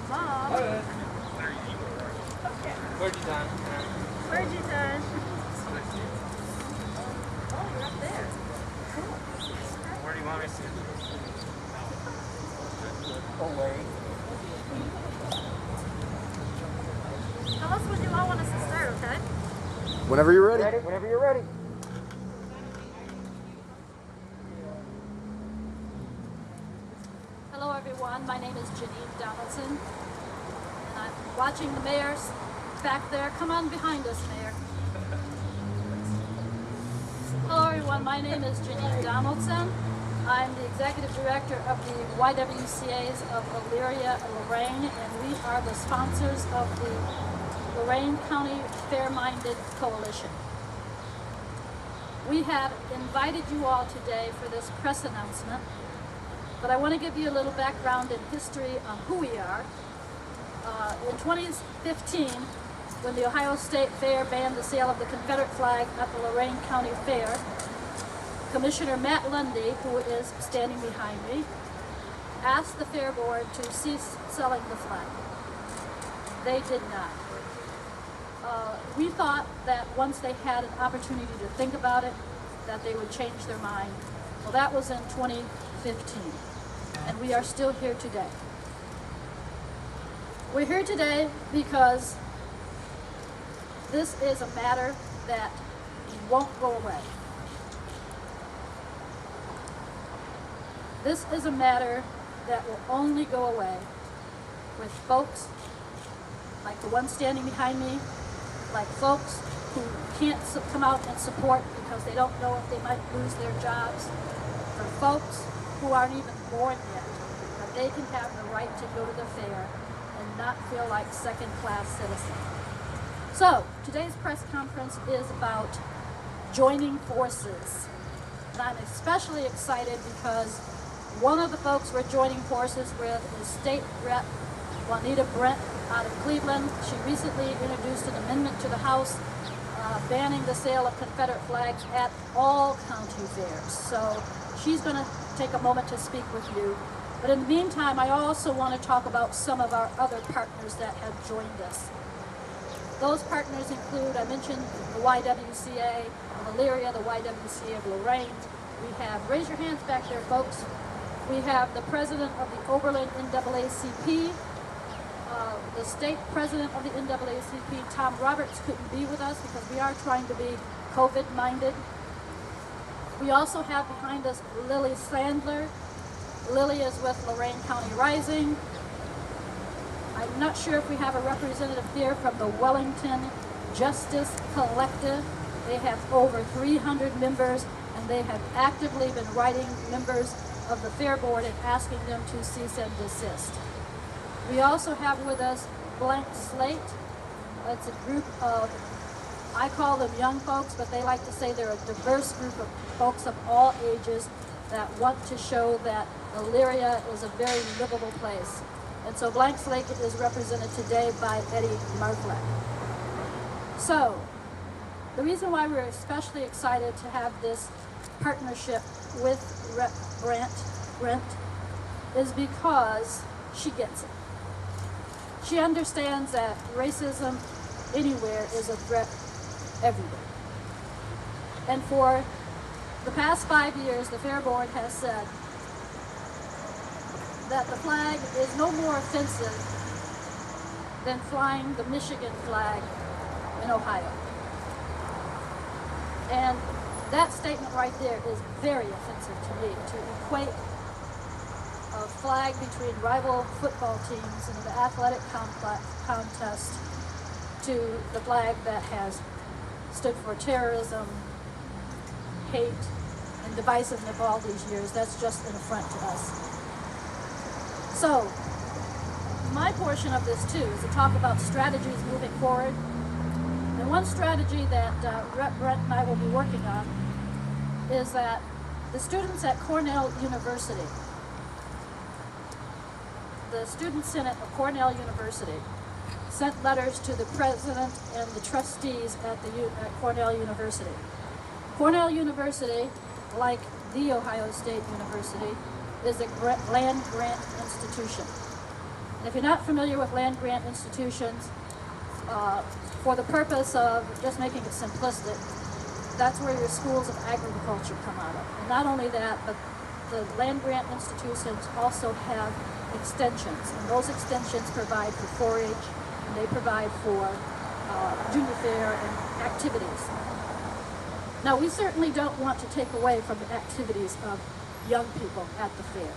Mom. Okay. Where'd you done? Where'd you turn? Oh, you're up there. Cool. Where do you want me to sit? Away. Tell us when you all want us to start, okay? Whenever you're ready. Whenever you're ready. Hello, everyone. My name is Janine Donaldson, and I'm watching the mayor's back there. Come on behind us, Mayor. Hello, everyone. My name is Janine Donaldson. I'm the executive director of the YWCAs of Elyria and Lorain, and we are the sponsors of the Lorain County Fair-Minded Coalition. We have invited you all today for this press announcement, but I want to give you a little background and history on who we are. In 2015, when the Ohio State Fair banned the sale of the Confederate flag at the Lorain County Fair, Commissioner Matt Lundy, who is standing behind me, asked the Fair Board to cease selling the flag. They did not. We thought that once they had an opportunity to think about it, that they would change their mind. Well, that was in 2015, and we are still here today. We're here today because this is a matter that won't go away. This is a matter that will only go away with folks like the one standing behind me, like folks who can't come out and support because they don't know if they might lose their jobs, for folks who aren't even born yet, that they can have the right to go to the fair and not feel like second-class citizens. So, today's press conference is about joining forces. And I'm especially excited because one of the folks we're joining forces with is State Rep Juanita Brent out of Cleveland. She recently introduced an amendment to the House banning the sale of Confederate flags at all county fairs. So she's going to take a moment to speak with you. But in the meantime, I also want to talk about some of our other partners that have joined us. Those partners include, I mentioned the YWCA of Elyria, the YWCA of Lorain. We have, raise your hands back there, folks. We have the president of the Oberlin NAACP, the state president of the NAACP, Tom Roberts, couldn't be with us because we are trying to be COVID-minded. We also have behind us Lily Sandler. Lily is with Lorain County Rising. I'm not sure if we have a representative here from the Wellington Justice Collective. They have over 300 members, and they have actively been writing members of the Fair Board and asking them to cease and desist. We also have with us Blank Slate. It's a group of, I call them young folks, but they like to say they're a diverse group of folks of all ages that want to show that Elyria is a very livable place. And so Blank Slate is represented today by Eddie Marfleck. So, the reason why we're especially excited to have this partnership with Rep. Brent is because she gets it. She understands that racism anywhere is a threat everywhere. And for the past 5 years, the Fair Board has said that the flag is no more offensive than flying the Michigan flag in Ohio. And that statement right there is very offensive to me, to equate a flag between rival football teams in the athletic contest to the flag that has stood for terrorism, hate, and divisiveness all these years. That's just an affront to us. So, my portion of this too is to talk about strategies moving forward. And one strategy that Rep. Brent and I will be working on is that the students at Cornell University, the Student Senate of Cornell University, sent letters to the president and the trustees at Cornell University. Cornell University, like the Ohio State University, is a land grant institution. And if you're not familiar with land grant institutions, for the purpose of just making it simplistic, that's where your schools of agriculture come out of. And not only that, but the land grant institutions also have extensions, and those extensions provide for 4-H, and they provide for junior fair and activities. Now, we certainly don't want to take away from the activities of young people at the fair.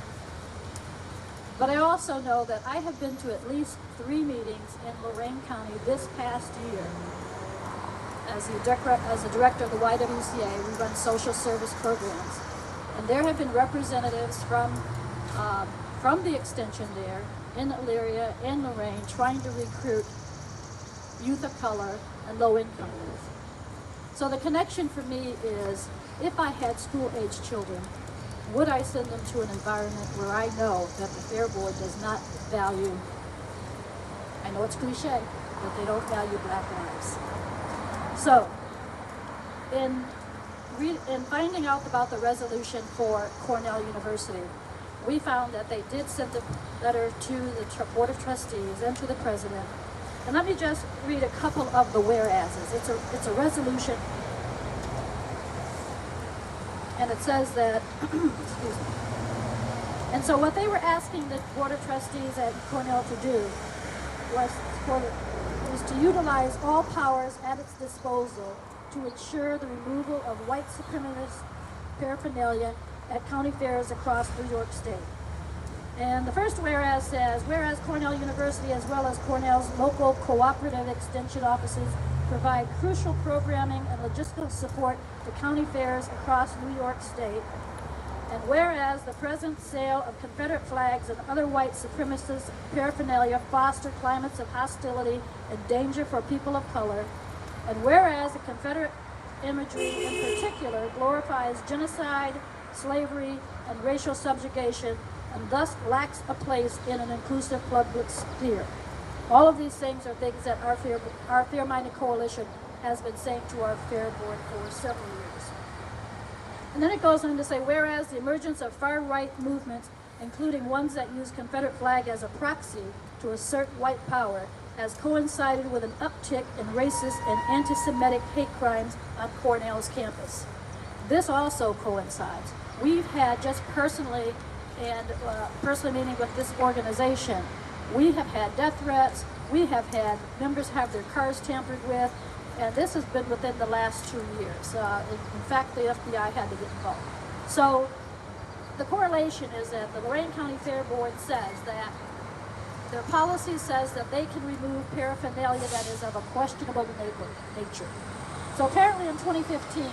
But I also know that I have been to at least 3 meetings in Lorain County this past year. As the director of the YWCA, we run social service programs. And there have been representatives from the extension there in Elyria, in Lorain, trying to recruit youth of color and low-income youth. So the connection for me is, if I had school-age children, would I send them to an environment where I know that the Fair Board does not value, I know it's cliche, but they don't value black lives. So, in finding out about the resolution for Cornell University, we found that they did send a letter to the Board of Trustees and to the President. And let me just read a couple of the whereases. It's a resolution, and it says that, excuse me. And so what they were asking the Board of Trustees at Cornell to do was to utilize all powers at its disposal to ensure the removal of white supremacist paraphernalia at county fairs across New York State. And the first whereas says, whereas Cornell University as well as Cornell's local cooperative extension offices provide crucial programming and logistical support to county fairs across New York State, and whereas the present sale of Confederate flags and other white supremacist paraphernalia foster climates of hostility and danger for people of color, and whereas the Confederate imagery in particular glorifies genocide, slavery, and racial subjugation, and thus lacks a place in an inclusive public sphere. All of these things are things that our Fair-Minded Coalition has been saying to our Fair Board for several years. And then it goes on to say, whereas the emergence of far-right movements, including ones that use Confederate flag as a proxy to assert white power, has coincided with an uptick in racist and anti-Semitic hate crimes on Cornell's campus. This also coincides. We've had, just personally, and personally meeting with this organization, we have had death threats, we have had members have their cars tampered with, and this has been within the last 2 years. In fact, the FBI had to get involved. So the correlation is that the Lorain County Fair Board says that their policy says that they can remove paraphernalia that is of a questionable nature. So apparently in 2015,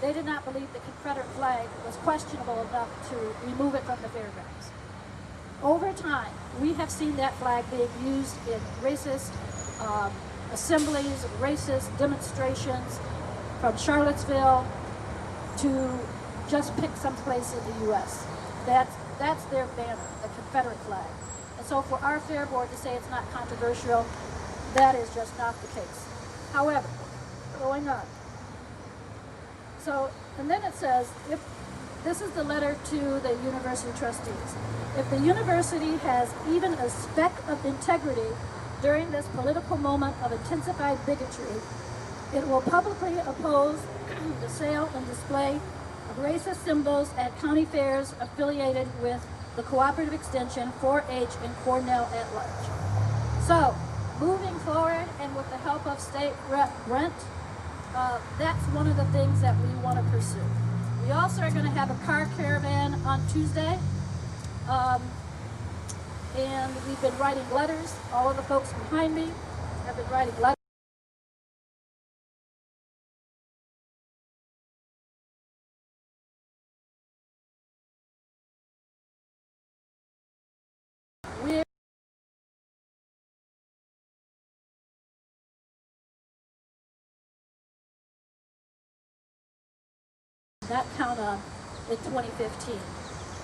they did not believe the Confederate flag was questionable enough to remove it from the fairgrounds. Over time, we have seen that flag being used in racist assemblies, racist demonstrations, from Charlottesville to just pick some place in the U.S. That's their banner, the Confederate flag. And so for our Fair Board to say it's not controversial, that is just not the case. However, going on. So, and then it says, if this is the letter to the university trustees. If the university has even a speck of integrity during this political moment of intensified bigotry, it will publicly oppose the sale and display of racist symbols at county fairs affiliated with the Cooperative Extension, 4-H, and Cornell at large. So, moving forward, and with the help of State Rep. Brent, that's one of the things that we want to pursue. We also are going to have a car caravan on Tuesday, and we've been writing letters. All of the folks behind me have been writing letters. Not count on in 2015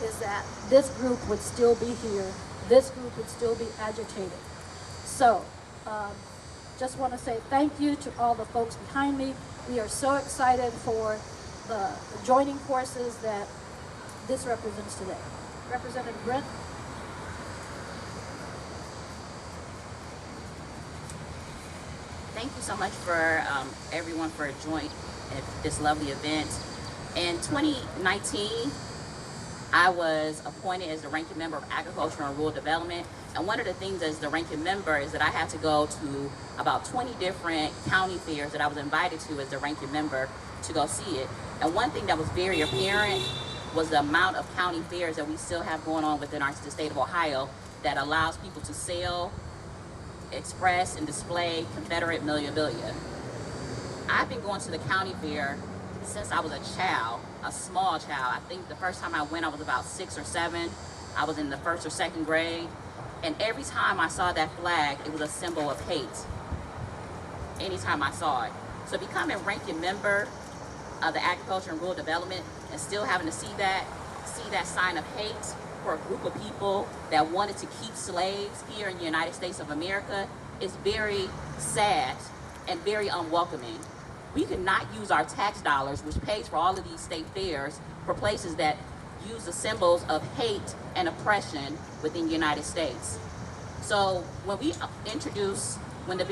is that this group would still be here, this group would still be agitated. So, just want to say thank you to all the folks behind me. We are so excited for the joining forces that this represents today. Representative Brent. thank you so much for everyone for joining this lovely event. In 2019, I was appointed as the ranking member of Agriculture and Rural Development. And one of the things as the ranking member is that I had to go to about 20 different county fairs that I was invited to as the ranking member to go see it. And one thing that was very apparent was the amount of county fairs that we still have going on within the state of Ohio that allows people to sell, express, and display Confederate memorabilia. I've been going to the county fair since I was a child, a small child. I think the first time I went, I was about 6 or 7. I was in the 1st or 2nd grade. And every time I saw that flag, it was a symbol of hate. Anytime I saw it. So becoming ranking member of the Agriculture and Rural Development and still having to see that sign of hate for a group of people that wanted to keep slaves here in the United States of America is very sad and very unwelcoming. We cannot use our tax dollars, which pays for all of these state fairs, for places that use the symbols of hate and oppression within the United States. So when the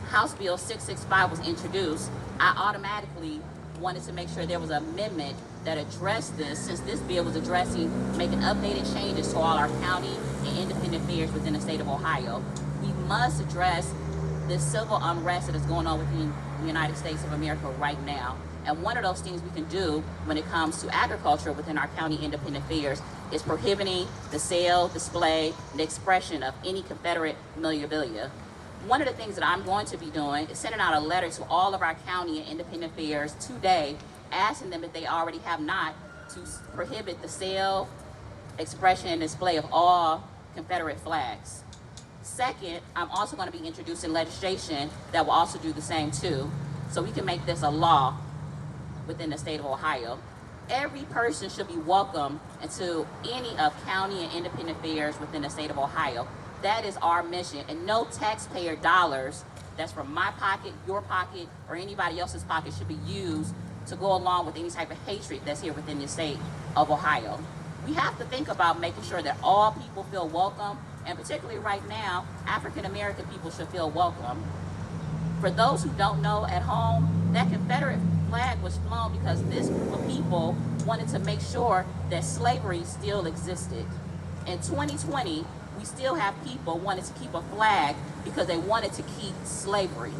House Bill 665 was introduced, I automatically wanted to make sure there was an amendment that addressed this, since this bill was addressing making updated changes to all our county and independent fairs within the state of Ohio. We must address this civil unrest that is going on within the United States of America right now. And one of those things we can do when it comes to agriculture within our county independent fairs is prohibiting the sale, display, and expression of any Confederate memorabilia. One of the things that I'm going to be doing is sending out a letter to all of our county and independent fairs today, asking them if they already have not, to prohibit the sale, expression, and display of all Confederate flags. Second, I'm also going to be introducing legislation that will also do the same too, so we can make this a law within the state of Ohio. Every person should be welcome into any of county and independent fairs within the state of Ohio. That is our mission, and no taxpayer dollars that's from my pocket, your pocket, or anybody else's pocket should be used to go along with any type of hatred that's here within the state of Ohio. We have to think about making sure that all people feel welcome, and particularly right now, African American people should feel welcome. For those who don't know at home, that Confederate flag was flown because this group of people wanted to make sure that slavery still existed. In 2020, we still have people wanting to keep a flag because they wanted to keep slavery.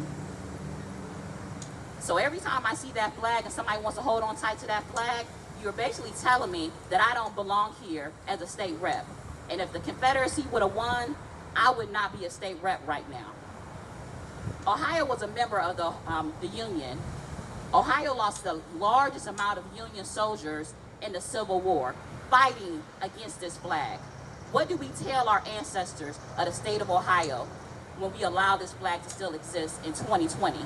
So every time I see that flag and somebody wants to hold on tight to that flag, you're basically telling me that I don't belong here as a state rep. And if the Confederacy would have won, I would not be a state rep right now. Ohio was a member of the Union. Ohio lost the largest amount of Union soldiers in the Civil War, fighting against this flag. What do we tell our ancestors of the state of Ohio when we allow this flag to still exist in 2020?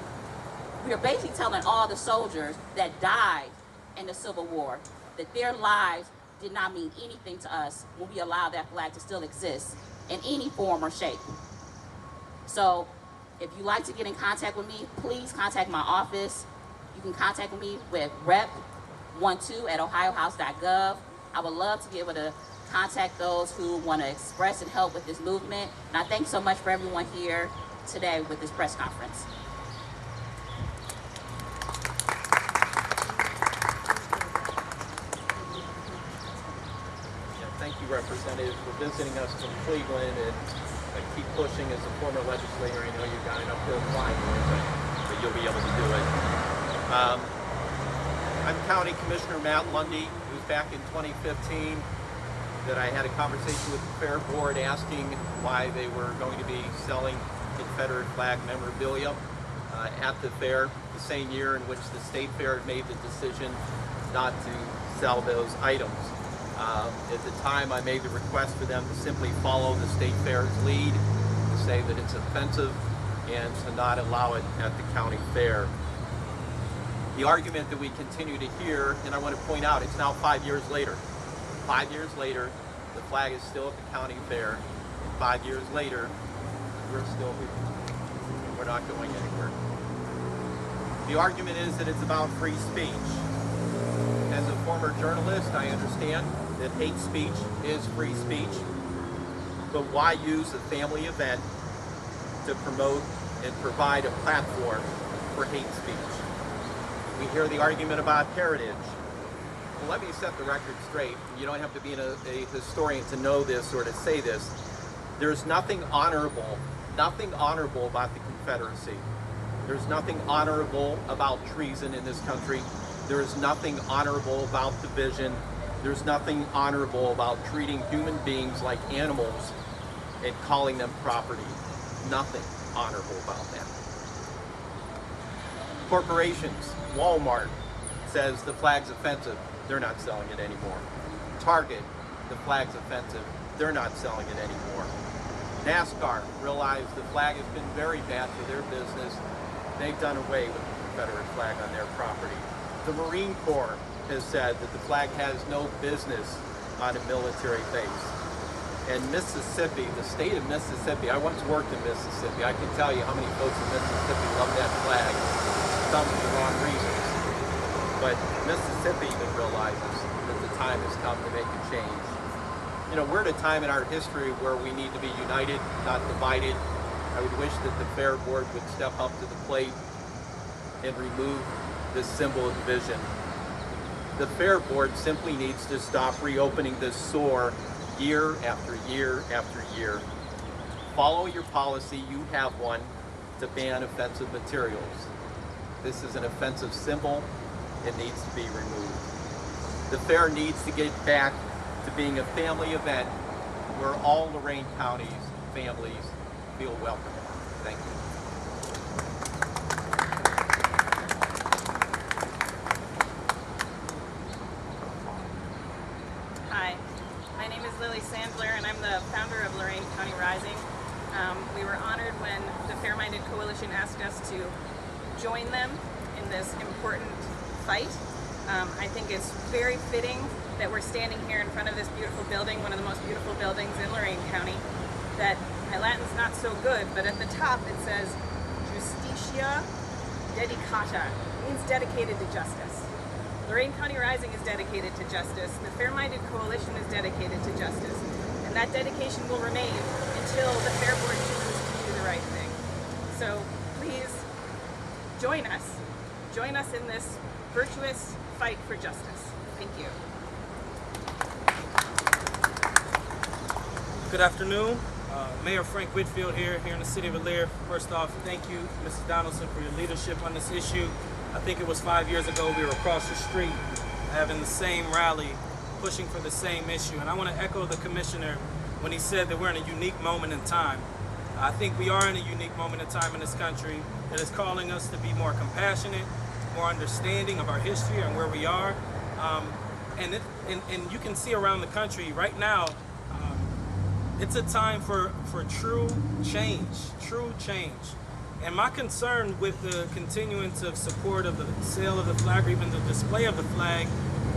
We are basically telling all the soldiers that died in the Civil War that their lives did not mean anything to us when we allow that flag to still exist in any form or shape. So if you'd like to get in contact with me, please contact my office. You can contact me with rep12@ohiohouse.gov. I would love to be able to contact those who want to express and help with this movement. And I thank you so much for everyone here today with this press conference. Thank you, Representative, for visiting us from Cleveland, and keep pushing as a former legislator. I know you've got an uphill climb, but you'll be able to do it. I'm County Commissioner Matt Lundy. It was back in 2015 that I had a conversation with the Fair Board asking why they were going to be selling Confederate flag memorabilia at the fair, the same year in which the State Fair made the decision not to sell those items. At the time, I made the request for them to simply follow the State Fair's lead, to say that it's offensive, and to not allow it at the county fair. The argument that we continue to hear, and I want to point out, it's now 5 years later. 5 years later, the flag is still at the county fair, and 5 years later, we're still here. We're not going anywhere. The argument is that it's about free speech. As a former journalist, I understand that hate speech is free speech, but why use a family event to promote and provide a platform for hate speech. We hear the argument about heritage. Well, let me set the record straight. You don't have to be a historian to know this or to say this. There's nothing honorable about the Confederacy. There's nothing honorable about treason in this country. There is nothing honorable about division. There's nothing honorable about treating human beings like animals and calling them property. Nothing honorable about that. Corporations, Walmart says the flag's offensive. They're not selling it anymore. Target, the flag's offensive. They're not selling it anymore. NASCAR realized the flag has been very bad for their business. They've done away with the Confederate flag on their property. The Marine Corps has said that the flag has no business on a military base. And Mississippi, the state of Mississippi, I once worked in Mississippi. I can tell you how many folks in Mississippi love that flag, some for the wrong reasons. But Mississippi even realizes that the time has come to make a change. You know, we're at a time in our history where we need to be united, not divided. I would wish that the Fair Board would step up to the plate and remove this symbol of division. The Fair Board simply needs to stop reopening this sore year after year after year. Follow your policy, you have one, to ban offensive materials. This is an offensive symbol. It needs to be removed. The fair needs to get back to being a family event where all Lorain County's families feel welcome. Thank you. Hi, my name is Lily Sandler and I'm the founder of Lorain County Rising. We were honored when the Fair-Minded Coalition asked us to join them in this important fight. I think it's very fitting that we're standing here in front of this beautiful building, one of the most beautiful buildings in Lorain County, that my Latin's not so good, but at the top it says Justitia Dedicata, means dedicated to justice. Lorain County Rising is dedicated to justice. The Fair-Minded Coalition is dedicated to justice. And that dedication will remain until the Fair Board chooses to do the right thing. So please join us. Join us in this virtuous fight for justice. Thank you. Good afternoon. Mayor Frank Whitfield here in the city of Elyria. First off, thank you, Mrs. Donaldson, for your leadership on this issue. I think it was 5 years ago we were across the street having the same rally, pushing for the same issue. And I want to echo the commissioner when he said that we're in a unique moment in time. I think we are in a unique moment in time in this country that is calling us to be more compassionate, more understanding of our history and where we are. And you can see around the country right now, it's a time for true change. And my concern with the continuance of support of the sale of the flag or even the display of the flag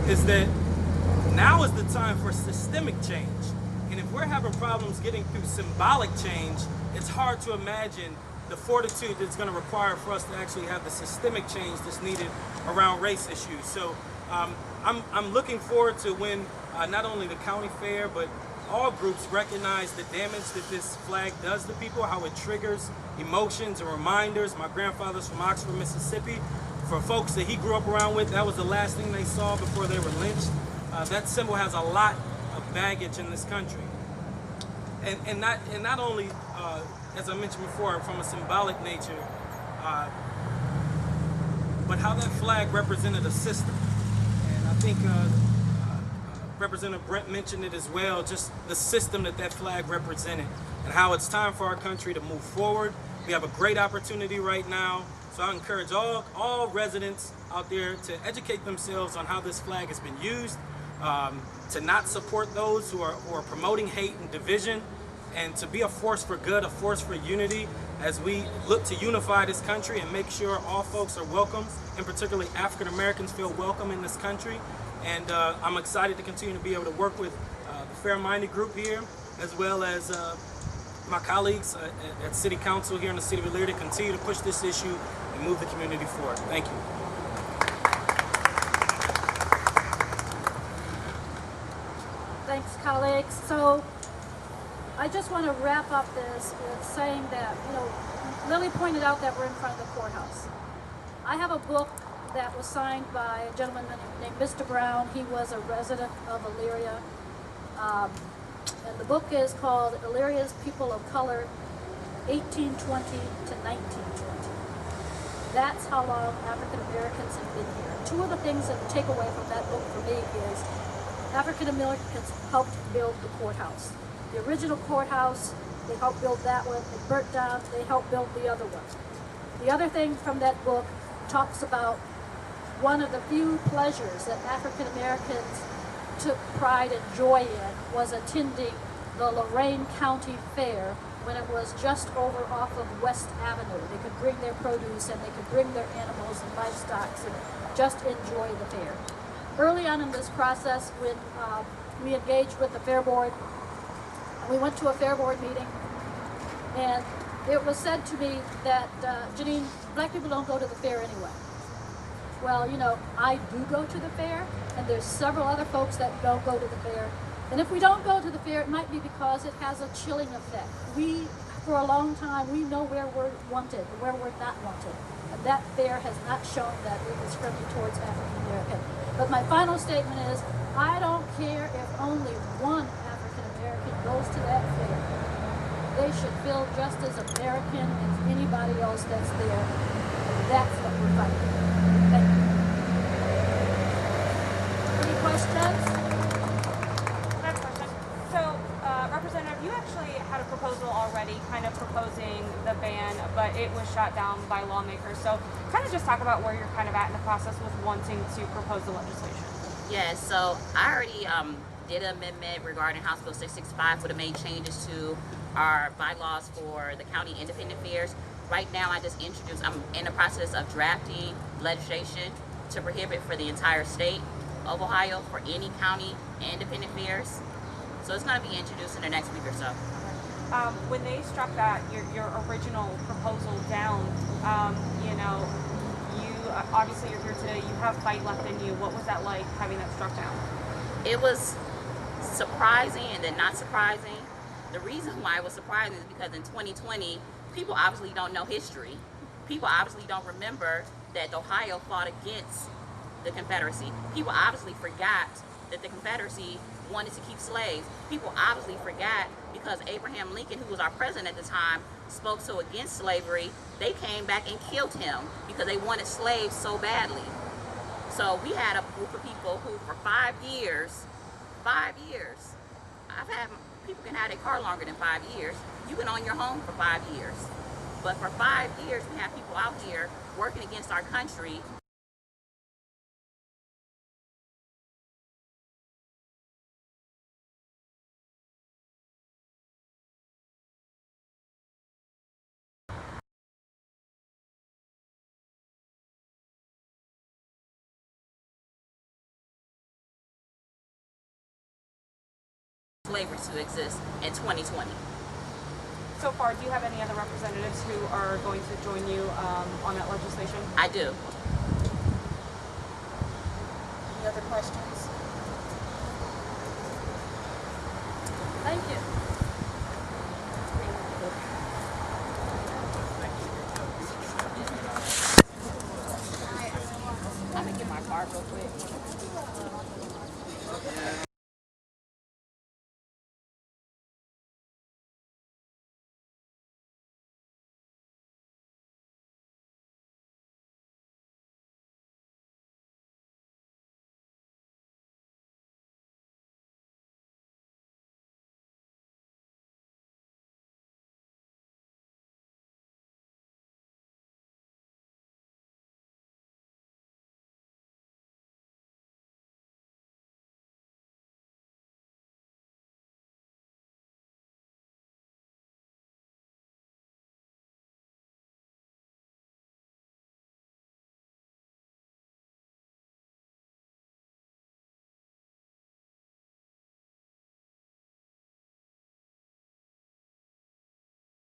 is that now is the time for systemic change. And if we're having problems getting through symbolic change, it's hard to imagine the fortitude that's going to require for us to actually have the systemic change that's needed around race issues. So I'm looking forward to when not only the county fair, but all groups recognize the damage that this flag does to people, how it triggers emotions and reminders. My grandfather's from Oxford, Mississippi. For folks that he grew up around with, that was the last thing they saw before they were lynched. That symbol has a lot of baggage in this country. And not only, as I mentioned before, from a symbolic nature, but how that flag represented a system. And I think Representative Brent mentioned it as well, just the system that flag represented and how it's time for our country to move forward. We have a great opportunity right now. So I encourage all residents out there to educate themselves on how this flag has been used, to not support those who are promoting hate and division, and to be a force for good, a force for unity as we look to unify this country and make sure all folks are welcome, and particularly African Americans feel welcome in this country. And I'm excited to continue to be able to work with the Fair-Minded group here, as well as my colleagues at City Council here in the city of Elyria to continue to push this issue and move the community forward. Thank you. Thanks, colleagues. So I just want to wrap up this with saying that, Lily pointed out that we're in front of the courthouse. I have a book that was signed by a gentleman named Mr. Brown. He was a resident of Elyria. And the book is called Elyria's People of Color, 1820 to 1920. That's how long African Americans have been here. Two of the things that take away from that book for me is African Americans helped build the courthouse. The original courthouse, they helped build that one. It burnt down, they helped build the other one. The other thing from that book talks about one of the few pleasures that African Americans took pride and joy in was attending the Lorain County Fair when it was just over off of West Avenue. They could bring their produce and they could bring their animals and livestock and just enjoy the fair. Early on in this process, when we engaged with the Fair Board, we went to a Fair Board meeting, and it was said to me that, Janine, black people don't go to the fair anyway. Well, I do go to the fair, and there's several other folks that don't go to the fair. And if we don't go to the fair, it might be because it has a chilling effect. We, for a long time, we know where we're wanted and where we're not wanted. And that fair has not shown that it is friendly towards African American. But my final statement is, I don't care if only one African American goes to that fair. They should feel just as American as anybody else that's there. And that's what we're fighting for. Thank you. Any questions? I have a question. So, Representative, you actually had a proposal already kind of proposing the ban, but it was shot down by lawmakers. So, kind of just talk about where you're kind of at in the process with wanting to propose the legislation. Yes, so I already did an amendment regarding House Bill 665 for the made changes to our bylaws for the county independent fairs. Right now, I'm in the process of drafting legislation to prohibit for the entire state of Ohio for any county independent fairs. So it's going to be introduced in the next week or so. When they struck that, your original proposal down, obviously you're here today, you have fight left in you. What was that like, having that struck down? It was surprising and then not surprising. The reason why it was surprising is because in 2020, people obviously don't know history. People obviously don't remember that Ohio fought against the Confederacy. People obviously forgot that the Confederacy wanted to keep slaves. People obviously forgot because Abraham Lincoln, who was our president at the time, spoke so against slavery, they came back and killed him because they wanted slaves so badly. So we had a group of people who for 5 years, people can have their car longer than 5 years. You can own your home for 5 years. But for 5 years, we have people out here working against our country. Slavery to exist in 2020. So far, do you have any other representatives who are going to join you on that legislation? I do. Any other questions? Thank you. I'm gonna get my card real quick.